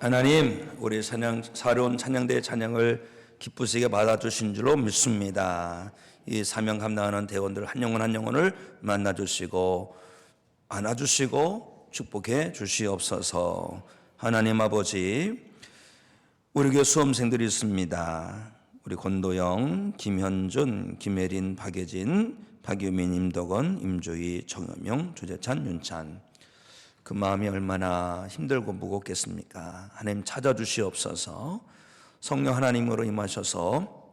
하나님, 우리 사려온 찬양대의 찬양을 기쁘시게 받아주신 줄로 믿습니다. 이 사명 감당하는 대원들 한 영혼 한 영혼을 만나주시고 안아주시고 축복해 주시옵소서. 하나님 아버지, 우리 교회 수험생들이 있습니다. 우리 권도영, 김현준, 김혜린, 박예진, 박유민, 임덕원, 임조희, 정여명, 조재찬, 윤찬, 그 마음이 얼마나 힘들고 무겁겠습니까? 하나님 찾아주시옵소서. 성령 하나님으로 임하셔서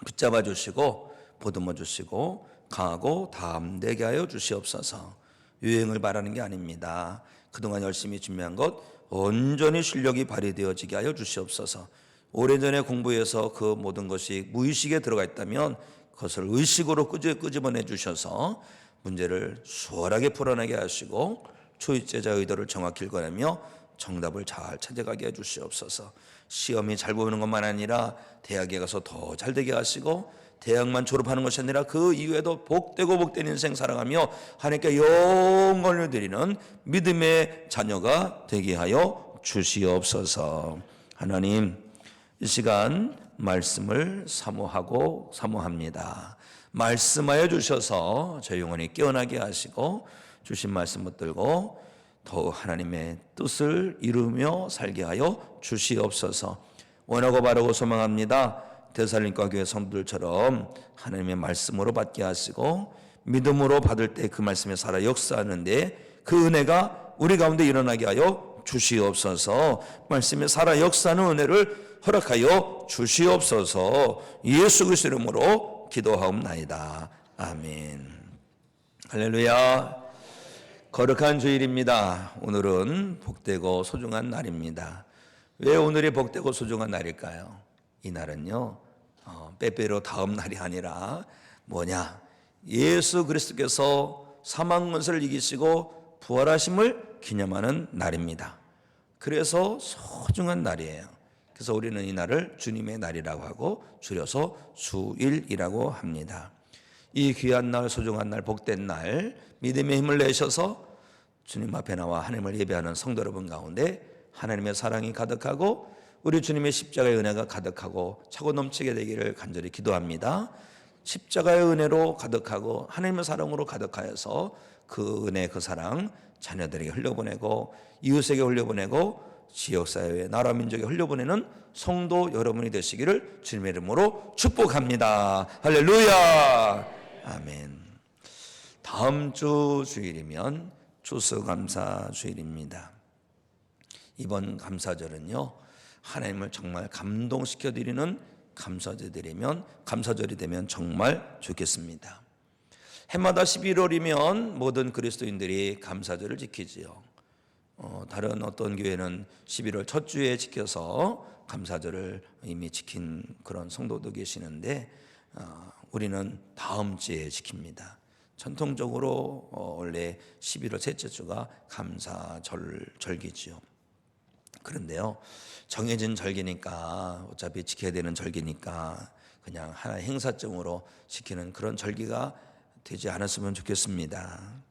붙잡아 주시고 보듬어 주시고 강하고 담대게 하여 주시옵소서. 유행을 바라는 게 아닙니다. 그동안 열심히 준비한 것 온전히 실력이 발휘되어지게 하여 주시옵소서. 오래전에 공부해서 그 모든 것이 무의식에 들어가 있다면 그것을 의식으로 끄집어내 주셔서 문제를 수월하게 풀어내게 하시고 초이제자 의도를 정확히 읽어내며 정답을 잘 찾아가게 해주시옵소서. 시험이 잘 보이는 것만 아니라 대학에 가서 더 잘되게 하시고 대학만 졸업하는 것이 아니라 그 이후에도 복되고 복된 인생 살아가며 하나님께 영광을 드리는 믿음의 자녀가 되게 하여 주시옵소서. 하나님, 이 시간 말씀을 사모합니다. 말씀하여 주셔서 저희 영혼이 깨어나게 하시고 주신 말씀 붙들고 더욱 하나님의 뜻을 이루며 살게 하여 주시옵소서. 원하고 바라고 소망합니다. 데살로니가 교회 성도들처럼 하나님의 말씀으로 받게 하시고 믿음으로 받을 때 그 말씀에 살아 역사하는데 그 은혜가 우리 가운데 일어나게 하여 주시옵소서. 말씀에 살아 역사하는 은혜를 허락하여 주시옵소서. 예수 그리스도 이름으로 기도하옵나이다. 아멘. 할렐루야. 거룩한 주일입니다. 오늘은 복되고 소중한 날입니다. 왜 오늘이 복되고 소중한 날일까요? 이 날은요, 빼빼로 다음 날이 아니라 뭐냐? 예수 그리스도께서 사망 권세를 이기시고 부활하심을 기념하는 날입니다. 그래서 소중한 날이에요. 그래서 우리는 이 날을 주님의 날이라고 하고 줄여서 주일이라고 합니다. 이 귀한 날, 소중한 날, 복된 날, 믿음의 힘을 내셔서 주님 앞에 나와 하나님을 예배하는 성도 여러분 가운데 하나님의 사랑이 가득하고 우리 주님의 십자가의 은혜가 가득하고 차고 넘치게 되기를 간절히 기도합니다. 십자가의 은혜로 가득하고 하나님의 사랑으로 가득하여서 그 은혜, 그 사랑 자녀들에게 흘려보내고 이웃에게 흘려보내고 지역사회에 나라 민족에 흘려보내는 성도 여러분이 되시기를 주님의 이름으로 축복합니다. 할렐루야. 아멘. 다음 주 주일이면 추수감사 주일입니다. 이번 감사절은요, 하나님을 정말 감동시켜 드리는 감사절이 되면 정말 좋겠습니다. 해마다 11월이면 모든 그리스도인들이 감사절을 지키지요. 다른 어떤 교회는 11월 첫 주에 지켜서 감사절을 이미 지킨 그런 성도도 계시는데 우리는 다음 주에 지킵니다. 전통적으로 원래 11월 셋째 주가 감사절기지요. 그런데요, 정해진 절기니까 어차피 지켜야 되는 절기니까 그냥 하나의 행사증으로 지키는 그런 절기가 되지 않았으면 좋겠습니다.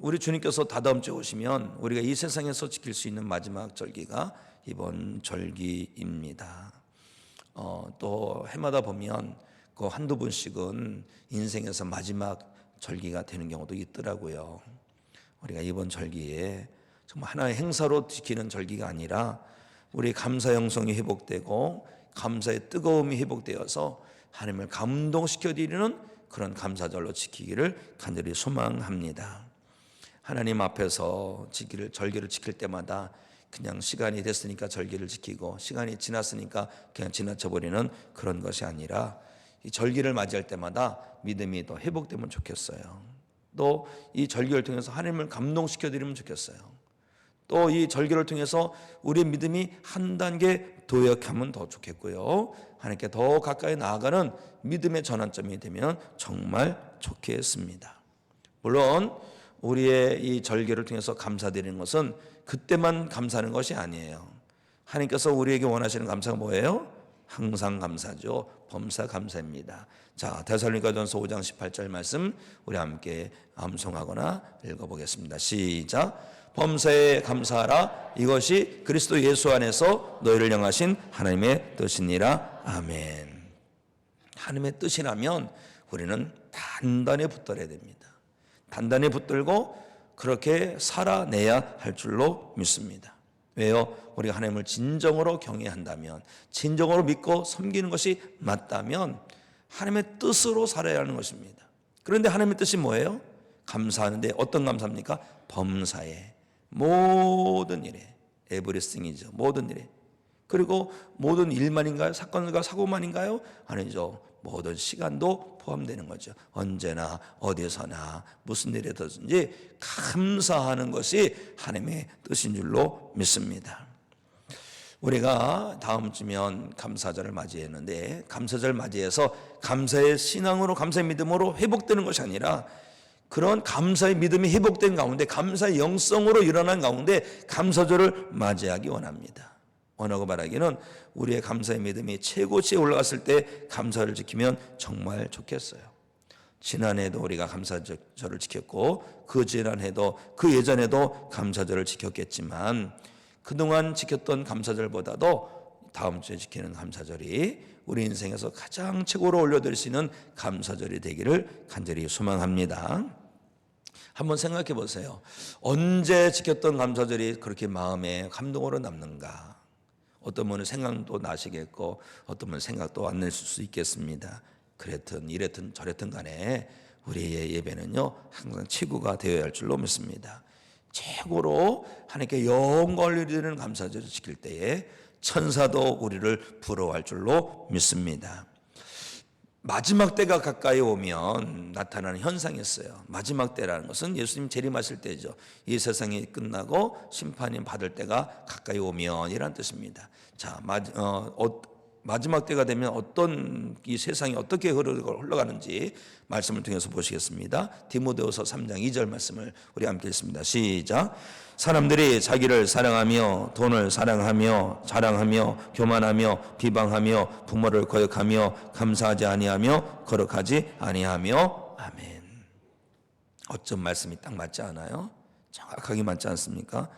우리 주님께서 다다음 주에 오시면 우리가 이 세상에서 지킬 수 있는 마지막 절기가 이번 절기입니다. 또 해마다 보면 그 한두 번씩은 인생에서 마지막 절기가 되는 경우도 있더라고요. 우리가 이번 절기에 정말 하나의 행사로 지키는 절기가 아니라 우리 감사 영성이 회복되고 감사의 뜨거움이 회복되어서 하나님을 감동시켜 드리는 그런 감사절로 지키기를 간절히 소망합니다. 하나님 앞에서 절기를 지킬 때마다 그냥 시간이 됐으니까 절기를 지키고 시간이 지났으니까 그냥 지나쳐버리는 그런 것이 아니라 이 절기를 맞이할 때마다 믿음이 더 회복되면 좋겠어요. 또 이 절기를 통해서 하나님을 감동시켜 드리면 좋겠어요. 또 이 절기를 통해서 우리의 믿음이 한 단계 도약하면 더 좋겠고요. 하나님께 더 가까이 나아가는 믿음의 전환점이 되면 정말 좋겠습니다. 물론 우리의 이 절기를 통해서 감사드리는 것은 그때만 감사하는 것이 아니에요. 하나님께서 우리에게 원하시는 감사가 뭐예요? 항상 감사죠. 범사 감사입니다. 자, 데살로니가전서 5장 18절 말씀 우리 함께 암송하거나 읽어보겠습니다. 시작. 범사에 감사하라. 이것이 그리스도 예수 안에서 너희를 향하신 하나님의 뜻이니라. 아멘. 하나님의 뜻이라면 우리는 단단히 붙들어야 됩니다. 단단히 붙들고 그렇게 살아내야 할 줄로 믿습니다. 왜요? 우리가 하나님을 진정으로 경외한다면, 진정으로 믿고 섬기는 것이 맞다면 하나님의 뜻으로 살아야 하는 것입니다. 그런데 하나님의 뜻이 뭐예요? 감사하는데 어떤 감사입니까? 범사에, 모든 일에, 에브리띵이죠. 모든 일에. 그리고 모든 일만인가요? 사건과 사고만인가요? 아니죠. 모든 시간도 포함되는 거죠. 언제나 어디서나 무슨 일이든지 감사하는 것이 하나님의 뜻인 줄로 믿습니다. 우리가 다음 주면 감사절을 맞이했는데, 감사절 맞이해서 감사의 신앙으로, 감사의 믿음으로 회복되는 것이 아니라 그런 감사의 믿음이 회복된 가운데, 감사의 영성으로 일어난 가운데 감사절을 맞이하기 원합니다. 원하고 바라기는 우리의 감사의 믿음이 최고치에 올라갔을 때 감사를 지키면 정말 좋겠어요. 지난해도 우리가 감사절을 지켰고, 그 지난해도, 그 예전에도 감사절을 지켰겠지만, 그동안 지켰던 감사절보다도 다음 주에 지키는 감사절이 우리 인생에서 가장 최고로 올려드릴 수 있는 감사절이 되기를 간절히 소망합니다. 한번 생각해 보세요. 언제 지켰던 감사절이 그렇게 마음에 감동으로 남는가? 어떤 분은 생각도 나시겠고, 어떤 분은 생각도 안 날 수 있겠습니다. 그랬든 이랬든 저랬든 간에 우리의 예배는요, 항상 최고가 되어야 할 줄로 믿습니다. 최고로 하나님께 영광을 드리는 감사절을 지킬 때에 천사도 우리를 부러워할 줄로 믿습니다. 마지막 때가 가까이 오면 나타나는 현상이 있어요. 마지막 때라는 것은 예수님 재림하실 때죠. 이 세상이 끝나고 심판이 받을 때가 가까이 오면 이란 뜻입니다. 자, 마지막 때가 되면 어떤 이 세상이 어떻게 흘러가는지 말씀을 통해서 보시겠습니다. 디모데후서 3장 2절 말씀을 우리 함께 읽습니다. 시작. 사람들이 자기를 사랑하며 돈을 사랑하며 자랑하며 교만하며 비방하며 부모를 거역하며 감사하지 아니하며 거룩하지 아니하며. 아멘. 어쩜 말씀이 딱 맞지 않아요? 정확하게 맞지 않습니까?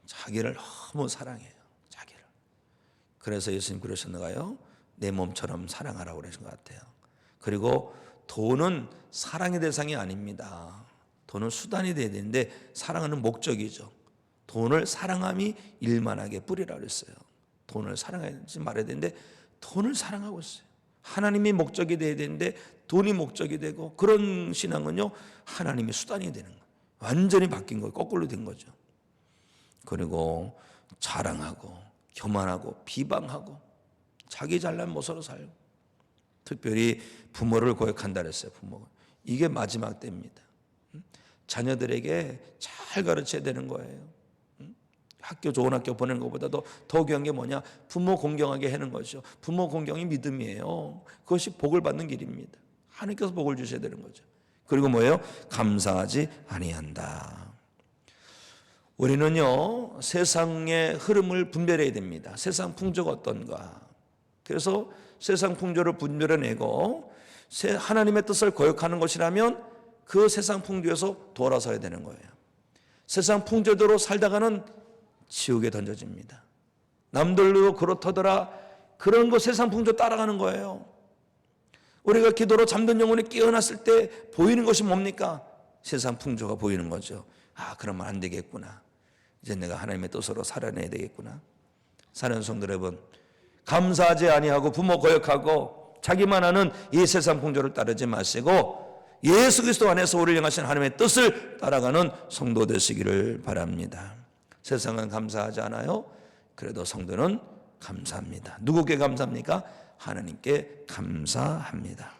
자기를 너무 사랑해요. 자기를. 그래서 예수님 그러셨나요? 내 몸처럼 사랑하라고 그러신 것 같아요. 그리고 돈은 사랑의 대상이 아닙니다. 돈은 수단이 되어야 되는데 사랑하는 목적이죠. 돈을 사랑함이 일만하게 뿌리라 그랬어요. 돈을 사랑하지 말아야 되는데 돈을 사랑하고 있어요. 하나님이 목적이 되어야 되는데 돈이 목적이 되고, 그런 신앙은요, 하나님이 수단이 되는 거예요. 완전히 바뀐 거예요. 거꾸로 된 거죠. 그리고 자랑하고 교만하고 비방하고 자기 잘난 모습으로 살고, 특별히 부모를 거역한다 그랬어요. 부모가. 이게 마지막 때입니다. 자녀들에게 잘 가르쳐야 되는 거예요. 학교, 좋은 학교 보내는 것보다도 더 귀한 게 뭐냐? 부모 공경하게 하는 것이죠. 부모 공경이 믿음이에요. 그것이 복을 받는 길입니다. 하나님께서 복을 주셔야 되는 거죠. 그리고 뭐예요? 감사하지 아니한다. 우리는요, 세상의 흐름을 분별해야 됩니다. 세상 풍조가 어떤가. 그래서 세상 풍조를 분별해내고 하나님의 뜻을 거역하는 것이라면 그 세상 풍조에서 돌아서야 되는 거예요. 세상 풍조대로 살다가는 지옥에 던져집니다. 남들도 그렇다더라, 그런 거 세상 풍조 따라가는 거예요. 우리가 기도로 잠든 영혼이 깨어났을 때 보이는 것이 뭡니까? 세상 풍조가 보이는 거죠. 아, 그러면 안 되겠구나. 이제 내가 하나님의 뜻으로 살아내야 되겠구나. 사랑하는 성도 여러분, 감사하지 아니하고 부모 거역하고 자기만 하는 이 세상 풍조를 따르지 마시고 예수 그리스도 안에서 우리를 향하신 하나님의 뜻을 따라가는 성도 되시기를 바랍니다. 세상은 감사하지 않아요. 그래도 성도는 감사합니다. 누구께 감사합니까? 하나님께 감사합니다.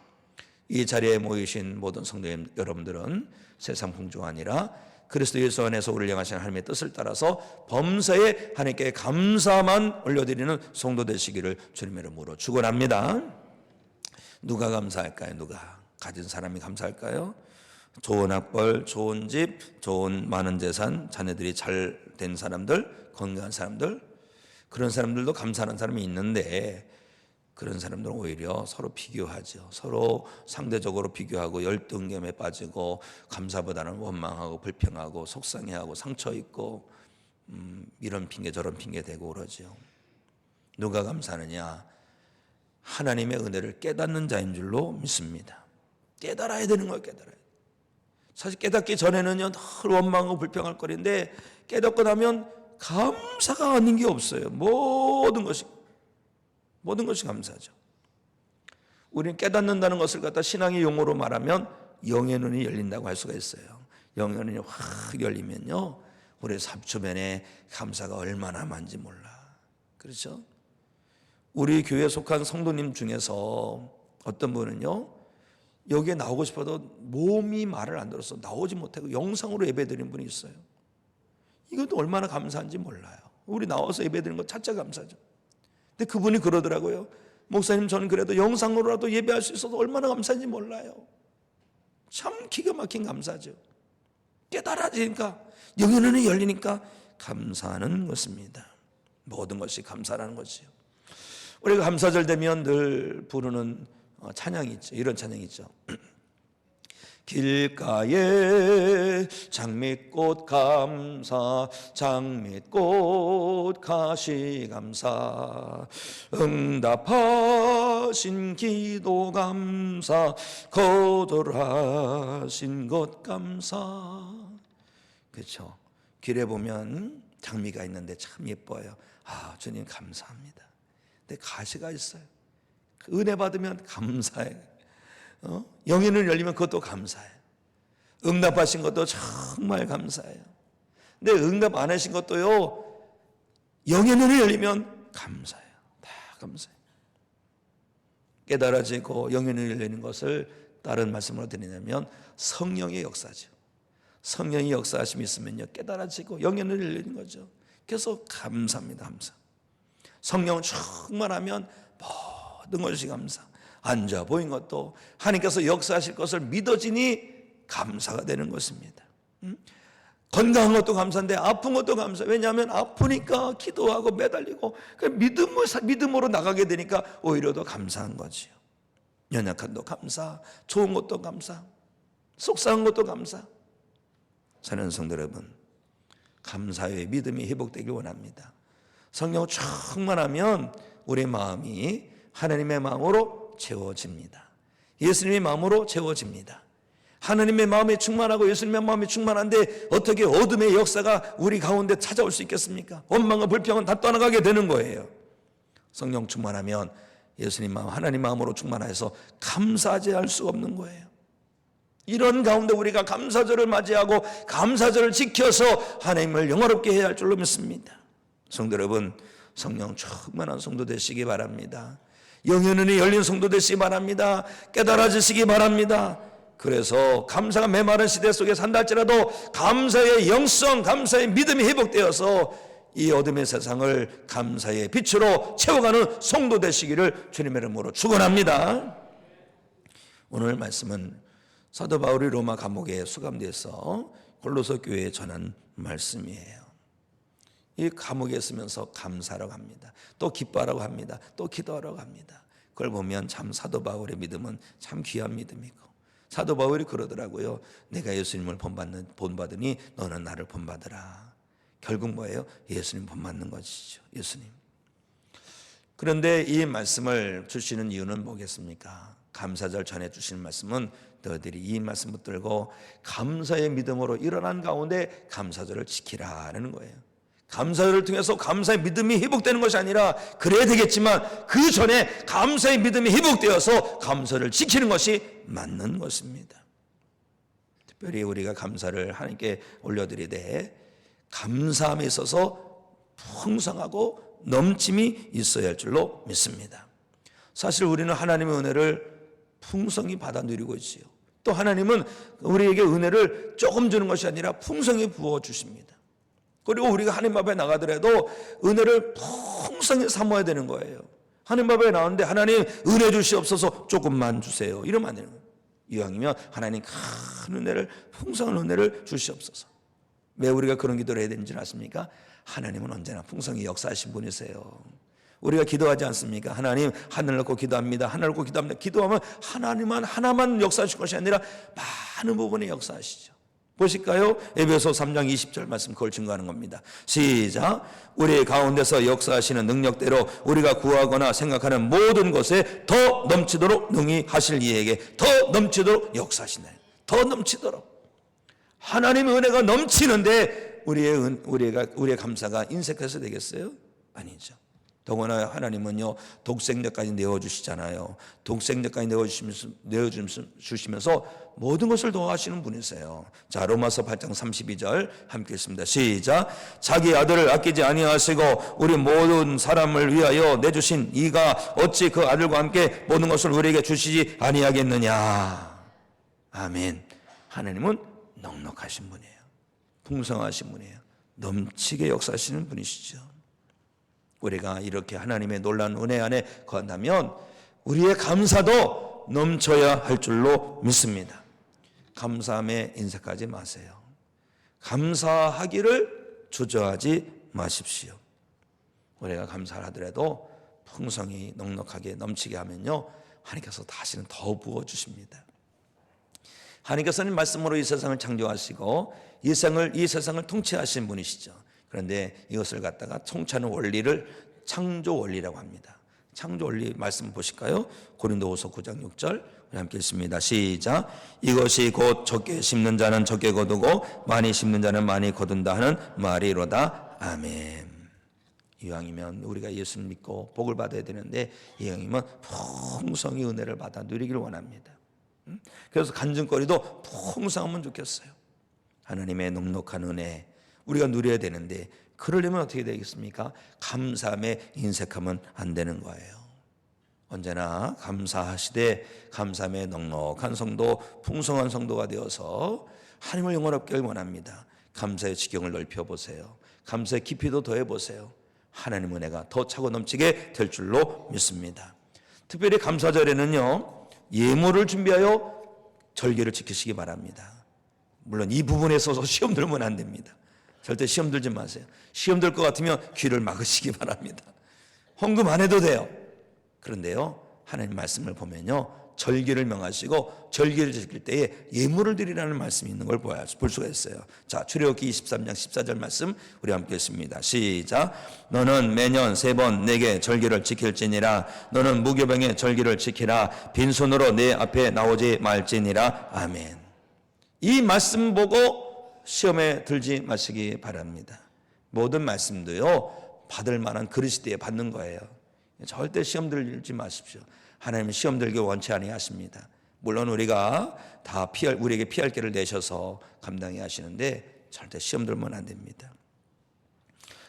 이 자리에 모이신 모든 성도 여러분들은 세상 풍조가 아니라 그리스도 예수 안에서 우리를 향하신 하나님의 뜻을 따라서 범사에 하나님께 감사만 올려드리는 성도 되시기를 주님의 이름으로 축원합니다. 누가 감사할까요? 누가? 가진 사람이 감사할까요? 좋은 학벌, 좋은 집, 좋은 많은 재산, 자녀들이 잘 된 사람들, 건강한 사람들, 그런 사람들도 감사하는 사람이 있는데 그런 사람들은 오히려 서로 비교하죠. 서로 상대적으로 비교하고 열등감에 빠지고 감사보다는 원망하고 불평하고 속상해하고 상처 있고 이런 핑계 저런 핑계 대고 그러죠. 누가 감사하느냐? 하나님의 은혜를 깨닫는 자인 줄로 믿습니다. 깨달아야 되는 거예요. 깨달아야 돼요. 사실 깨닫기 전에는요 늘 원망하고 불평할 거리인데 깨닫고 나면 감사가 아닌 게 없어요. 모든 것이 감사하죠. 우리는 깨닫는다는 것을 갖다 신앙의 용어로 말하면 영의 눈이 열린다고 할 수가 있어요. 영의 눈이 확 열리면요 우리 주변에 감사가 얼마나 많은지 몰라. 그렇죠? 우리 교회에 속한 성도님 중에서 어떤 분은요 여기에 나오고 싶어도 몸이 말을 안 들어서 나오지 못하고 영상으로 예배드리는 분이 있어요. 이것도 얼마나 감사한지 몰라요. 우리 나와서 예배드리는 것 자체가 감사죠. 근데 그분이 그러더라고요. 목사님 저는 그래도 영상으로라도 예배할 수 있어서 얼마나 감사한지 몰라요. 참 기가 막힌 감사죠. 깨달아지니까 영의 눈이 열리니까 감사하는 것입니다. 모든 것이 감사라는 것이요. 우리가 감사절 되면 늘 부르는 찬양이 있죠. 이런 찬양이 있죠. 길가에 장밋꽃 감사 장밋꽃 가시 감사 응답하신 기도 감사 거절하신 것 감사. 그렇죠. 길에 보면 장미가 있는데 참 예뻐요. 아 주님 감사합니다. 근데 가시가 있어요. 은혜 받으면 감사해. 영의 눈을 열리면 그것도 감사해요. 응답하신 것도 정말 감사해요. 근데 응답 안 하신 것도요 영의 눈이 열리면 감사해요. 다 감사해요. 깨달아지고 영의 눈이 열리는 것을 다른 말씀으로 드리냐면 성령의 역사죠. 성령의 역사하심이 있으면요 깨달아지고 영의 눈이 열리는 거죠. 그래서 감사합니다. 감사. 성령 충만하면 모든 것이 감사. 안 좋아 보인 것도 하나님께서 역사하실 것을 믿어지니 감사가 되는 것입니다. 건강한 것도 감사인데 아픈 것도 감사. 왜냐하면 아프니까 기도하고 매달리고 믿음으로 나가게 되니까 오히려 더 감사한 거지요. 연약한 것도 감사, 좋은 것도 감사, 속상한 것도 감사. 사는 성도 여러분, 감사의 믿음이 회복되길 원합니다. 성령 충만하면 우리 마음이 하나님의 마음으로 채워집니다. 예수님의 마음으로 채워집니다. 하나님의 마음이 충만하고 예수님의 마음이 충만한데 어떻게 어둠의 역사가 우리 가운데 찾아올 수 있겠습니까? 원망과 불평은 다 떠나가게 되는 거예요. 성령 충만하면 예수님 마음, 하나님 마음으로 충만해서 감사하지 않을 수 없는 거예요. 이런 가운데 우리가 감사절을 맞이하고 감사절을 지켜서 하나님을 영화롭게 해야 할 줄로 믿습니다. 성도 여러분, 성령 충만한 성도 되시기 바랍니다. 영의 눈이 열린 성도 되시기 바랍니다. 깨달아지시기 바랍니다. 그래서 감사가 메마른 시대 속에 산달지라도 감사의 영성, 감사의 믿음이 회복되어서 이 어둠의 세상을 감사의 빛으로 채워가는 성도 되시기를 주님의 이름으로 축원합니다. 오늘 말씀은 사도 바울이 로마 감옥에 수감돼서 골로새 교회에 전한 말씀이에요. 이 감옥에 있으면서 감사라고 합니다. 또 기뻐하라고 합니다. 또 기도하라고 합니다. 그걸 보면 참 사도 바울의 믿음은 참 귀한 믿음이고, 사도 바울이 그러더라고요. 내가 예수님을 본받으니 너는 나를 본받으라. 결국 뭐예요? 예수님 본받는 것이죠. 예수님. 그런데 이 말씀을 주시는 이유는 뭐겠습니까? 감사절 전에 주시는 말씀은 너희들이 이 말씀 붙들고 감사의 믿음으로 일어난 가운데 감사절을 지키라는 거예요. 감사절을 통해서 감사의 믿음이 회복되는 것이 아니라, 그래야 되겠지만 그 전에 감사의 믿음이 회복되어서 감사를 지키는 것이 맞는 것입니다. 특별히 우리가 감사를 하나님께 올려드리되 감사함에 있어서 풍성하고 넘침이 있어야 할 줄로 믿습니다. 사실 우리는 하나님의 은혜를 풍성히 받아 누리고 있지요. 또 하나님은 우리에게 은혜를 조금 주는 것이 아니라 풍성히 부어주십니다. 그리고 우리가 하나님 앞에 나가더라도 은혜를 풍성히 삼아야 되는 거예요. 하나님 앞에 나오는데 하나님 은혜 주시옵소서 조금만 주세요 이러면 안 되는 거예요. 이왕이면 하나님 큰 은혜를, 풍성한 은혜를 주시옵소서. 왜 우리가 그런 기도를 해야 되는지 아십니까? 하나님은 언제나 풍성히 역사하신 분이세요. 우리가 기도하지 않습니까? 하나님, 하늘 놓고 기도합니다. 하늘 놓고 기도합니다. 기도하면 하나님만 하나만 역사하실 것이 아니라 많은 부분에 역사하시죠. 보실까요? 에베소 3장 20절 말씀, 그걸 증거하는 겁니다. 시작. 우리 가운데서 역사하시는 능력대로 우리가 구하거나 생각하는 모든 것에 더 넘치도록 능히 하실 이에게 더 넘치도록 역사하시네. 더 넘치도록. 하나님의 은혜가 넘치는데 우리의 감사가 인색해서 되겠어요? 아니죠. 더구나 하나님은요, 독생자까지 내어주시잖아요. 독생자까지 내어주시면서 모든 것을 도와하시는 분이세요. 자, 로마서 8장 32절 함께 읽습니다. 시작. 자기 아들을 아끼지 아니하시고 우리 모든 사람을 위하여 내주신 이가 어찌 그 아들과 함께 모든 것을 우리에게 주시지 아니하겠느냐. 아멘. 하나님은 넉넉하신 분이에요. 풍성하신 분이에요. 넘치게 역사하시는 분이시죠. 우리가 이렇게 하나님의 놀라운 은혜 안에 거한다면 우리의 감사도 넘쳐야 할 줄로 믿습니다. 감사함에 인색하지 마세요. 감사하기를 주저하지 마십시오. 우리가 감사를 하더라도 풍성히 넉넉하게 넘치게 하면요, 하나님께서 다시는 더 부어주십니다. 하나님께서는 말씀으로 이 세상을 창조하시고 이 세상을 통치하신 분이시죠. 그런데 이것을 갖다가 통치하는 원리를 창조 원리라고 합니다. 창조 원리 말씀 보실까요? 고린도후서 9장 6절 우리 함께 읽습니다. 시작. 이것이 곧 적게 심는 자는 적게 거두고 많이 심는 자는 많이 거둔다 하는 말이로다. 아멘. 이왕이면 우리가 예수를 믿고 복을 받아야 되는데 이왕이면 풍성히 은혜를 받아 누리기를 원합니다. 그래서 간증거리도 풍성하면 좋겠어요. 하나님의 넉넉한 은혜 우리가 누려야 되는데 그러려면 어떻게 되겠습니까? 감사함에 인색하면 안 되는 거예요. 언제나 감사하시되 감사함에 넉넉한 성도, 풍성한 성도가 되어서 하나님을 영원롭게 원합니다. 감사의 지경을 넓혀보세요. 감사의 깊이도 더해보세요. 하나님 은혜가 더 차고 넘치게 될 줄로 믿습니다. 특별히 감사절에는요, 예물을 준비하여 절기를 지키시기 바랍니다. 물론 이 부분에 있어서 시험 들면 안 됩니다. 절대 시험 들지 마세요. 시험 들 것 같으면 귀를 막으시기 바랍니다. 헌금 안 해도 돼요. 그런데요, 하나님 말씀을 보면요, 절기를 명하시고 절기를 지킬 때에 예물을 드리라는 말씀이 있는 걸 볼 수가 있어요. 자, 출애굽기 23장 14절 말씀 우리 함께 읽습니다. 시작. 너는 매년 3번 내게 절기를 지킬지니라. 너는 무교병의 절기를 지키라. 빈손으로 내 앞에 나오지 말지니라. 아멘. 이 말씀 보고 시험에 들지 마시기 바랍니다. 모든 말씀도요, 받을 만한 그릇이 되어 받는 거예요. 절대 시험 들지 마십시오. 하나님은 시험 들기 원치 아니하십니다. 물론 우리가 다 우리에게 피할 길을 내셔서 감당해 하시는데 절대 시험 들면 안 됩니다.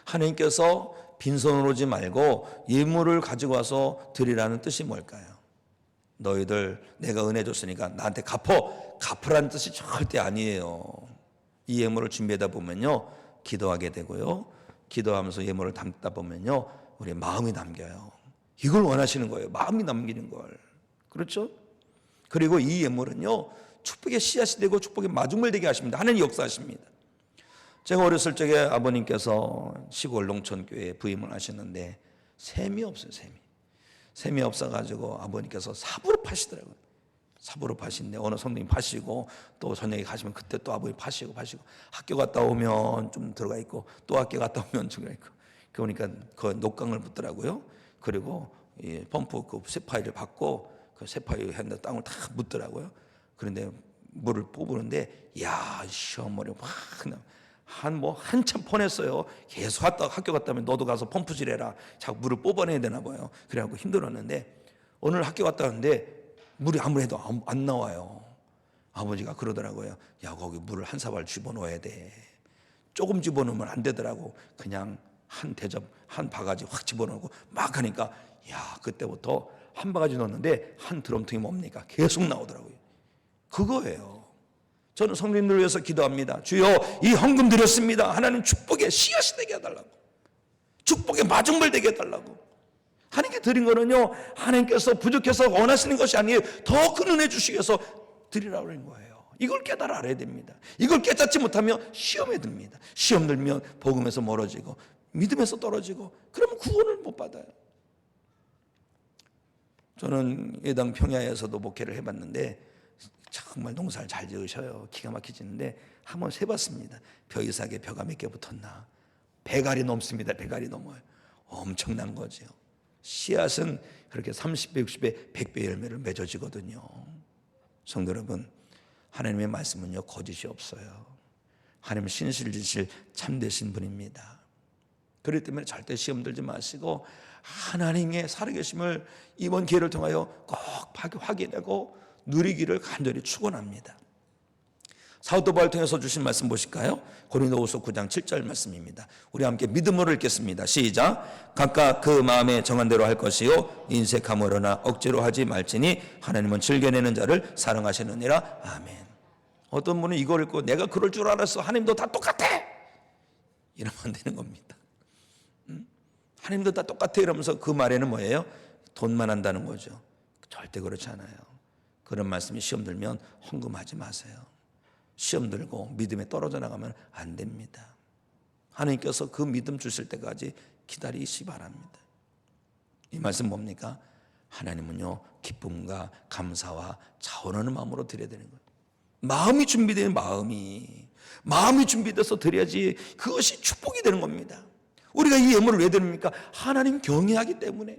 하나님께서 빈손으로 오지 말고 예물을 가지고 와서 드리라는 뜻이 뭘까요? 너희들 내가 은혜 줬으니까 나한테 갚으라는 뜻이 절대 아니에요. 이 예물을 준비하다 보면요, 기도하게 되고요, 기도하면서 예물을 담다 보면요, 우리 마음이 남겨요. 이걸 원하시는 거예요. 마음이 남기는 걸. 그렇죠? 그리고 이 예물은요, 축복의 씨앗이 되고 축복의 마중물 되게 하십니다. 하나님 역사하십니다. 제가 어렸을 적에 아버님께서 시골 농촌교회에 부임을 하셨는데 셈이 없어요. 셈이 없어가지고 아버님께서 삽으로 파시더라고요. 삽으로 파시는데 어느 선생님 파시고 또 저녁에 가시면 그때 또 아버님 파시고 학교 갔다 오면 좀 들어가 있고 또 학교 갔다 오면 들어가 있고, 그러니까 그 녹강을 묻더라고요. 그리고 이 펌프 그 세파이를 받고 그 세파이 했는데 땅을 다 묻더라고요. 그런데 물을 뽑으는데 야, 시원물이 확 한참 폰했어요. 계속 학교 갔다 오면 너도 가서 펌프질 해라. 자꾸 물을 뽑아내야 되나 봐요. 그래갖고 힘들었는데 오늘 학교 갔다 왔는데 물이 아무리 해도 안 나와요. 아버지가 그러더라고요. 야, 거기 물을 한 사발 집어넣어야 돼. 조금 집어넣으면 안 되더라고. 그냥 한 대접, 한 바가지 확 집어넣고 막 하니까 야, 그때부터 한 바가지 넣었는데 한 드럼통이 뭡니까? 계속 나오더라고요. 그거예요. 저는 성도님들을 위해서 기도합니다. 주여, 이 헌금 드렸습니다. 하나님 축복의 씨앗이 되게 해달라고. 축복의 마중물 되게 해달라고. 하나님께 드린 거는요, 하나님께서 부족해서 원하시는 것이 아니에요. 더 큰 은혜 주시기 위해서 드리라고 하는 거예요. 이걸 깨달아 알아야 됩니다. 이걸 깨닫지 못하면 시험에 듭니다. 시험 들면 복음에서 멀어지고 믿음에서 떨어지고 그러면 구원을 못 받아요. 저는 예당 평야에서도 목회를 해봤는데 정말 농사를 잘 지으셔요. 기가 막히시는데 한번 세봤습니다. 벼 이삭에 벼가 몇 개 붙었나. 배갈이 넘습니다. 배갈이 넘어요. 엄청난 거죠. 씨앗은 그렇게 30배, 60배, 100배 열매를 맺어지거든요. 성도 여러분, 하나님의 말씀은요 거짓이 없어요. 하나님은 신실지실 참되신 분입니다. 그렇기 때문에 절대 시험 들지 마시고 하나님의 살아계심을 이번 기회를 통하여 꼭 확인하고 누리기를 간절히 축원합니다. 사도 바울을 통해서 주신 말씀 보실까요? 고린도후서 9장 7절 말씀입니다. 우리 함께 믿음으로 읽겠습니다. 시작. 각각 그 마음에 정한 대로 할 것이요 인색함으로나 억지로 하지 말지니 하나님은 즐겨내는 자를 사랑하시느니라. 아멘. 어떤 분은 이걸 읽고 내가 그럴 줄 알았어, 하나님도 다 똑같아, 이러면 안 되는 겁니다. 하나님도 다 똑같아 이러면서 그 말에는 뭐예요? 돈만 한다는 거죠. 절대 그렇지 않아요. 그런 말씀이 시험 들면 헌금하지 마세요. 시험 들고 믿음에 떨어져 나가면 안 됩니다. 하나님께서 그 믿음 주실 때까지 기다리시 바랍니다. 이 말씀 뭡니까? 하나님은요 기쁨과 감사와 자원하는 마음으로 드려야 되는 거예요. 마음이 준비된 마음이 준비돼서 드려야지 그것이 축복이 되는 겁니다. 우리가 이 예물을 왜 드립니까? 하나님 경외하기 때문에,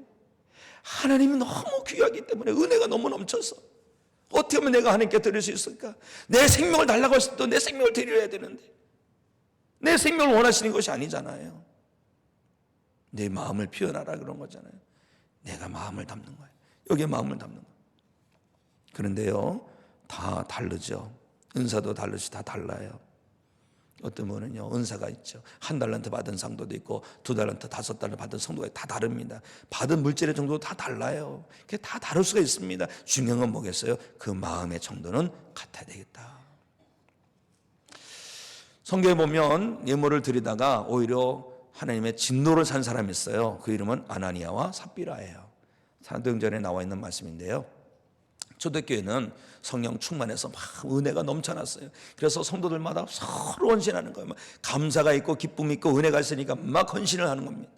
하나님이 너무 귀하기 때문에, 은혜가 너무 넘쳐서. 어떻게 하면 내가 하나님께 드릴 수 있을까? 내 생명을 달라고 했을 때 내 생명을 드려야 되는데 내 생명을 원하시는 것이 아니잖아요. 내 마음을 표현하라 그런 거잖아요. 내가 마음을 담는 거예요. 여기에 마음을 담는 거예요. 그런데요 다 다르죠. 은사도 다르시 다 달라요. 어떤 분은요 은사가 있죠. 1달란트 받은 상도도 있고 2달란트 5달란트 받은 성도가 다 다릅니다. 받은 물질의 정도도 다 달라요. 그게 다 다를 수가 있습니다. 중요한 건 뭐겠어요? 그 마음의 정도는 같아야 되겠다. 성경에 보면 예물을 드리다가 오히려 하나님의 진노를 산 사람이 있어요. 그 이름은 아나니아와 삽비라예요. 사도행전에 나와 있는 말씀인데요, 초대교회는 성령 충만해서 막 은혜가 넘쳐났어요. 그래서 성도들마다 서로 헌신하는 거예요. 막 감사가 있고 기쁨이 있고 은혜가 있으니까 막 헌신을 하는 겁니다.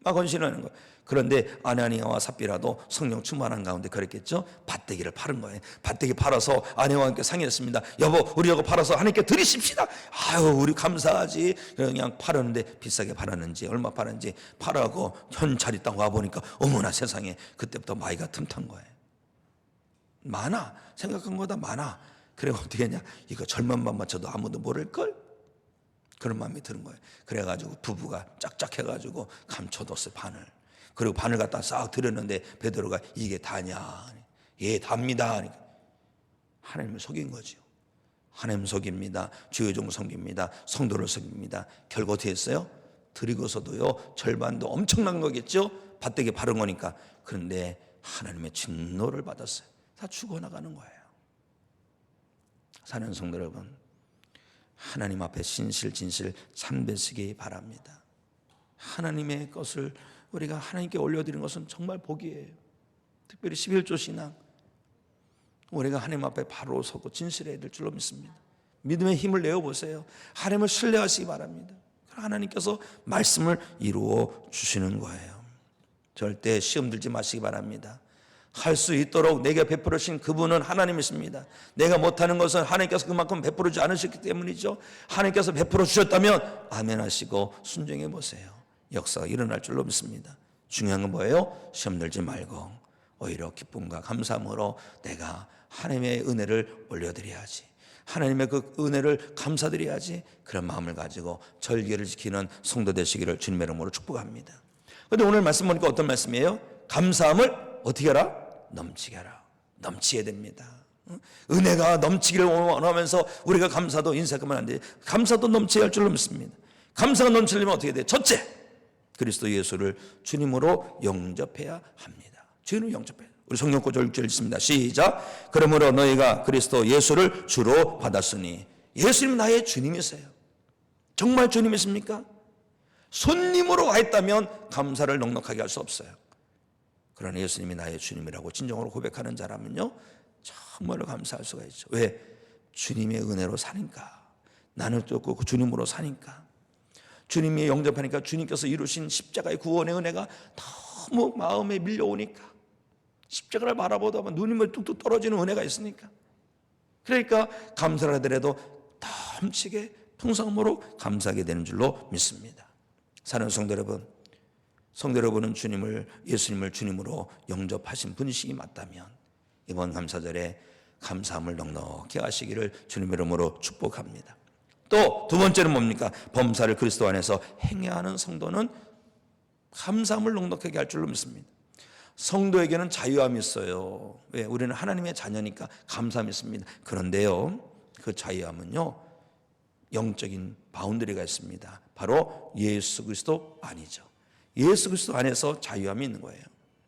막 헌신을 하는 거예요. 그런데 아나니아와 삽비라도 성령 충만한 가운데 그랬겠죠. 밭대기를 파는 거예요. 밭대기 팔아서 아내와 함께 상의했습니다. 여보, 우리 이거 팔아서 하나님께 드리십시다. 아유, 우리 감사하지. 그냥 팔았는데 비싸게 팔았는지 얼마 팔았는지 팔아고 현찰이 딱 와보니까 어머나 세상에, 그때부터 마이가 틈탄 거예요. 많아. 생각한 것보다 많아. 그래 어떻게 했냐? 이거 절반만 맞춰도 아무도 모를걸? 그런 마음이 드는 거예요. 그래가지고 부부가 짝짝 해가지고 감춰뒀어요, 반을. 그리고 반을 갖다 싹 들였는데 베드로가 이게 다냐? 예, 답니다. 하나님을 속인 거죠. 하나님 속입니다. 주의 종 섬깁니다. 성도를 섬깁니다. 결국 어떻게 했어요? 드리고서도요 절반도 엄청난 거겠죠. 밭대기 바른 거니까. 그런데 하나님의 진노를 받았어요. 다 죽어나가는 거예요. 사는 성도 여러분, 하나님 앞에 신실진실 참되시기 바랍니다. 하나님의 것을 우리가 하나님께 올려드리는 것은 정말 복이에요. 특별히 11조 신앙, 우리가 하나님 앞에 바로 서고 진실해야 될 줄로 믿습니다. 믿음의 힘을 내어보세요. 하나님을 신뢰하시기 바랍니다. 하나님께서 말씀을 이루어 주시는 거예요. 절대 시험 들지 마시기 바랍니다. 할 수 있도록 내게 베풀어 주신 그분은 하나님이십니다. 내가 못하는 것은 하나님께서 그만큼 베풀어 주지 않으셨기 때문이죠. 하나님께서 베풀어 주셨다면 아멘 하시고 순종해 보세요. 역사가 일어날 줄로 믿습니다. 중요한 건 뭐예요? 시험 들지 말고 오히려 기쁨과 감사함으로 내가 하나님의 은혜를 올려드려야지, 하나님의 그 은혜를 감사드려야지, 그런 마음을 가지고 절기를 지키는 성도 되시기를 주님의 이름으로 축복합니다. 그런데 오늘 말씀 보니까 어떤 말씀이에요? 감사함을 어떻게 하라? 넘치게 하라. 넘치게 됩니다. 은혜가 넘치기를 원하면서 우리가 감사도 인색하면 안 돼. 감사도 넘치게 할 줄로 믿습니다. 감사가 넘치려면 어떻게 돼요? 첫째, 그리스도 예수를 주님으로 영접해야 합니다. 주님을 영접해야 돼요. 우리 성령 구절 6절 읽습니다. 시작. 그러므로 너희가 그리스도 예수를 주로 받았으니. 예수님 나의 주님이세요. 정말 주님이십니까? 손님으로 와 있다면 감사를 넉넉하게 할 수 없어요. 그러나 예수님이 나의 주님이라고 진정으로 고백하는 자라면요 정말로 감사할 수가 있죠. 왜? 주님의 은혜로 사니까. 나는 또 그 주님으로 사니까. 주님이 영접하니까 주님께서 이루신 십자가의 구원의 은혜가 너무 마음에 밀려오니까 십자가를 바라보다 보면 눈이 뭐 뚝뚝 떨어지는 은혜가 있으니까. 그러니까 감사를 하더라도 넘치게 풍성함으로 감사하게 되는 줄로 믿습니다. 사랑하는 성도 여러분, 성도 여러분은 예수님을 주님으로 영접하신 분이시기 맞다면 이번 감사절에 감사함을 넉넉히 하시기를 주님의 이름으로 축복합니다. 또 두 번째는 뭡니까? 범사를 그리스도 안에서 행해야 하는 성도는 감사함을 넉넉하게 할 줄로 믿습니다. 성도에게는 자유함이 있어요. 왜? 우리는 하나님의 자녀니까 감사함이 있습니다. 그런데요, 그 자유함은요, 영적인 바운더리가 있습니다. 바로 예수 그리스도 안이죠. 예수 그리스도 안에서 자유함이 있는 거예요.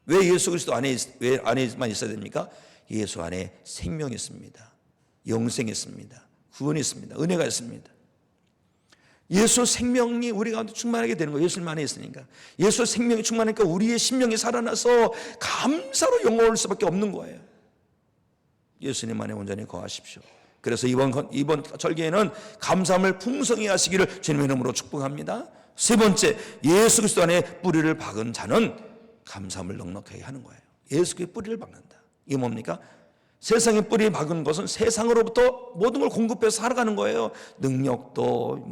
왜 예수 그리스도 왜 안에만 있어야 됩니까? 예수 안에 생명이 있습니다. 영생이 있습니다. 구원이 있습니다. 은혜가 있습니다. 예수 생명이 우리 가운데 충만하게 되는 거예요. 예수님 안에 있으니까. 예수 생명이 충만하니까 우리의 심령이 살아나서 감사로 영원할 수밖에 없는 거예요. 예수님 안에 온전히 거하십시오. 그래서 이번 절기에는 감사함을 풍성히 하시기를 주님의 이름으로 축복합니다. 세 번째, 예수 그리스도 안에 뿌리를 박은 자는 감사함을 넉넉하게 하는 거예요. 예수의 뿌리를 박는다. 이게 뭡니까? 세상에 뿌리 박은 것은 세상으로부터 모든 걸 공급해서 살아가는 거예요. 능력도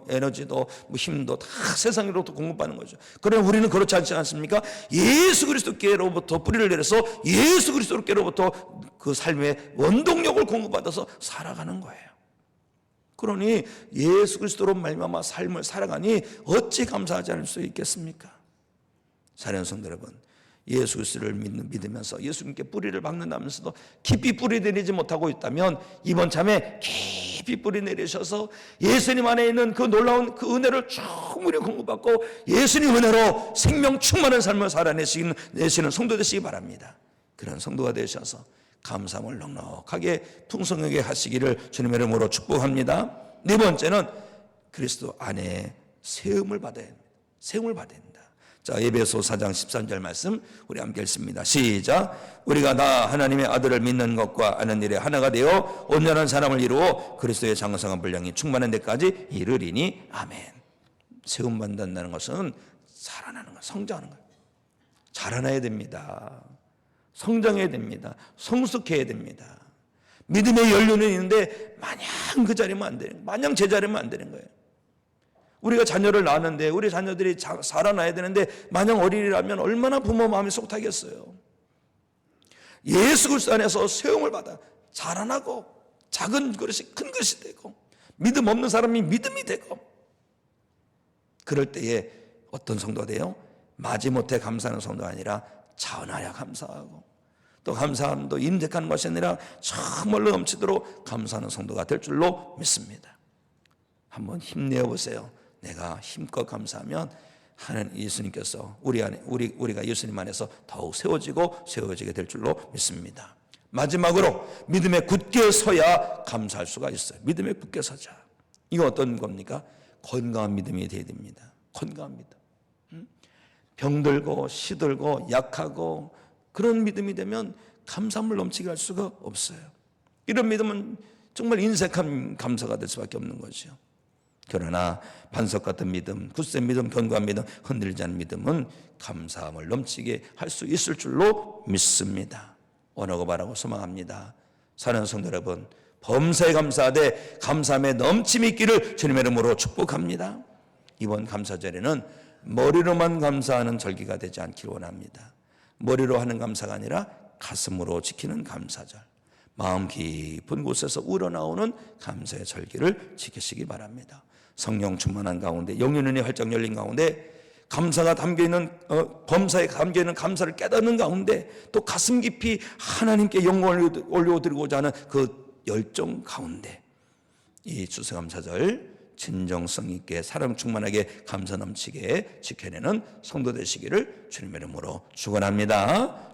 에너지도 힘도 다 세상으로부터 공급하는 거죠. 그러나 우리는 그렇지 않지 않습니까? 예수 그리스도께로부터 뿌리를 내려서 예수 그리스도께로부터 그 삶의 원동력을 공급받아서 살아가는 거예요. 그러니 예수 그리스도로 말미암아 삶을 살아가니 어찌 감사하지 않을 수 있겠습니까? 사랑하는 성도 여러분, 예수 그리스도를 믿으면서 예수님께 뿌리를 박는다면서도 깊이 뿌리 내리지 못하고 있다면 이번 참에 깊이 뿌리 내리셔서 예수님 안에 있는 그 놀라운 그 은혜를 충분히 공급받고 예수님 은혜로 생명 충만한 삶을 살아내시는 성도 되시기 바랍니다. 그런 성도가 되셔서 감사함을 넉넉하게 풍성하게 하시기를 주님의 이름으로 축복합니다. 네 번째는 그리스도 안에 세움을 받아야 합니다. 세움을 받아야 합니다. 자, 에베소 4장 13절 말씀 우리 함께 읽습니다. 시작. 우리가 다 하나님의 아들을 믿는 것과 아는 일에 하나가 되어 온전한 사람을 이루어 그리스도의 장성한 분량이 충만한 데까지 이르리니 아멘. 세움 받는다는 것은 살아나는 거예요. 성장하는 거예요. 자라나야 됩니다. 성장해야 됩니다. 성숙해야 됩니다. 믿음의 연륜은 있는데 마냥 그 자리면 안 되는 거예요. 마냥 제자리면 안 되는 거예요. 우리가 자녀를 낳았는데 우리 자녀들이 살아나야 되는데 마냥 어린이라면 얼마나 부모 마음이 속타겠어요. 예수 그리스도 안에서 세움을 받아 자라나고 작은 그릇이 큰 것이 되고 믿음 없는 사람이 믿음이 되고 그럴 때에 어떤 성도가 돼요? 마지못해 감사하는 성도가 아니라 자원하여 감사하고 또 감사함도 인색하는 것이 아니라 정말로 넘치도록 감사하는 성도가 될 줄로 믿습니다. 한번 힘내어 보세요. 내가 힘껏 감사하면 하나님 예수님께서 우리가 예수님 안에서 더욱 세워지게 될 줄로 믿습니다. 마지막으로 믿음에 굳게 서야 감사할 수가 있어요. 믿음에 굳게 서자. 이거 어떤 겁니까? 건강한 믿음이 되어야 됩니다. 건강한 믿음. 병들고 시들고 약하고 그런 믿음이 되면 감사함을 넘치게 할 수가 없어요. 이런 믿음은 정말 인색한 감사가 될 수밖에 없는 거죠. 그러나 반석 같은 믿음, 굳센 믿음, 견고한 믿음, 흔들리지 않는 믿음은 감사함을 넘치게 할 수 있을 줄로 믿습니다. 원하고 바라고 소망합니다. 사랑하는 성도 여러분, 범사에 감사하되 감사함에 넘침이 있기를 주님의 이름으로 축복합니다. 이번 감사절에는 머리로만 감사하는 절기가 되지 않기를 원합니다. 머리로 하는 감사가 아니라 가슴으로 지키는 감사절, 마음 깊은 곳에서 우러나오는 감사의 절기를 지키시기 바랍니다. 성령 충만한 가운데 영혼의 활짝 열린 가운데 감사가 담겨있는 범사에 담겨있는 감사를 깨닫는 가운데 또 가슴 깊이 하나님께 영광을 올려드리고자 하는 그 열정 가운데 이 추수감사절 진정성 있게 사랑 충만하게 감사 넘치게 지켜내는 성도 되시기를 주님의 이름으로 축원합니다.